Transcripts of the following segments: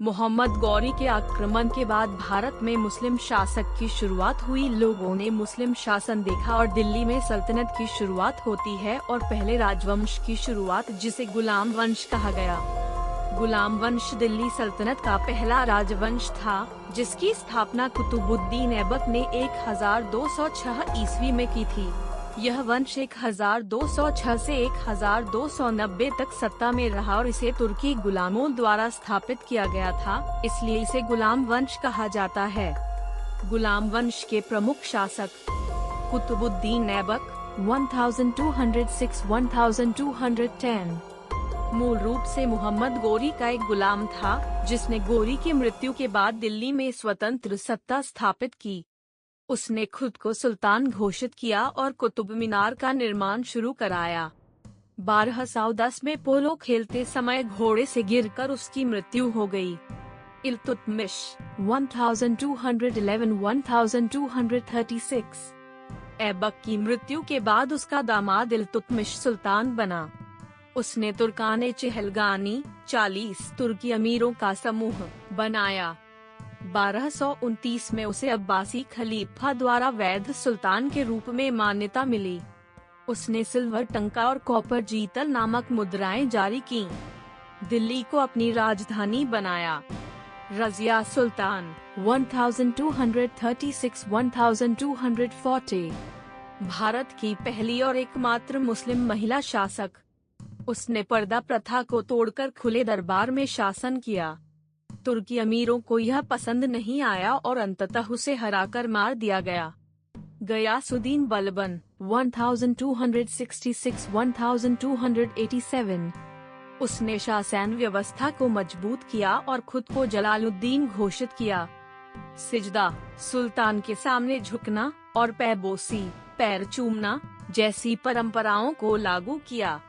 मोहम्मद गौरी के आक्रमण के बाद भारत में मुस्लिम शासक की शुरुआत हुई। लोगों ने मुस्लिम शासन देखा और दिल्ली में सल्तनत की शुरुआत होती है और पहले राजवंश की शुरुआत, जिसे गुलाम वंश कहा गया। गुलाम वंश दिल्ली सल्तनत का पहला राजवंश था, जिसकी स्थापना कुतुबुद्दीन ऐबक ने 1206 ईस्वी में की थी। यह वंश 1206 से 1290 तक सत्ता में रहा और इसे तुर्की गुलामों द्वारा स्थापित किया गया था, इसलिए इसे गुलाम वंश कहा जाता है। गुलाम वंश के प्रमुख शासक कुतुबुद्दीन ऐबक 1206-1210 मूल रूप से मोहम्मद गौरी का एक गुलाम था, जिसने गौरी की मृत्यु के बाद दिल्ली में स्वतंत्र सत्ता स्थापित की। उसने खुद को सुल्तान घोषित किया और कुतुब मीनार का निर्माण शुरू कराया। 1210 में पोलो खेलते समय घोड़े से गिरकर उसकी मृत्यु हो गई। इल्तुतमिश 1211-1236 ऐबक की मृत्यु के बाद उसका दामाद इल्तुतमिश सुल्तान बना। उसने तुर्काने चहलगानी 40 तुर्की अमीरों का समूह बनाया। 1229 में उसे अब्बासी खलीफा द्वारा वैध सुल्तान के रूप में मान्यता मिली। उसने सिल्वर टंका और कॉपर जीतल नामक मुद्राएं जारी की। दिल्ली को अपनी राजधानी बनाया। रजिया सुल्तान 1236-1240 भारत की पहली और एकमात्र मुस्लिम महिला शासक। उसने पर्दा प्रथा को तोड़कर खुले दरबार में शासन किया। तुर्की अमीरों को यह पसंद नहीं आया और अंततः उसे हराकर मार दिया गया। गयासुद्दीन बलबन 1266-1287 उसने शासन व्यवस्था को मजबूत किया और खुद को जलालुद्दीन घोषित किया। सिजदा, सुल्तान के सामने झुकना और पैबोसी, पैर चूमना जैसी परंपराओं को लागू किया।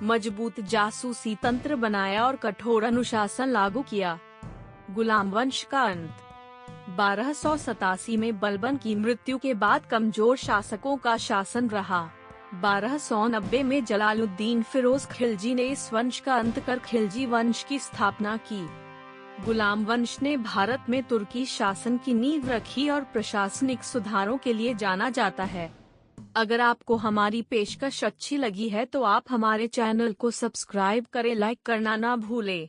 मजबूत जासूसी तंत्र बनाया और कठोर अनुशासन लागू किया। गुलाम वंश का अंत 1287 में बलबन की मृत्यु के बाद कमजोर शासकों का शासन रहा। 1290 में जलालुद्दीन फिरोज खिलजी ने इस वंश का अंत कर खिलजी वंश की स्थापना की। गुलाम वंश ने भारत में तुर्की शासन की नींव रखी और प्रशासनिक सुधारों के लिए जाना जाता है। अगर आपको हमारी पेशकश अच्छी लगी है तो आप हमारे चैनल को सब्सक्राइब करें, लाइक करना ना भूलें।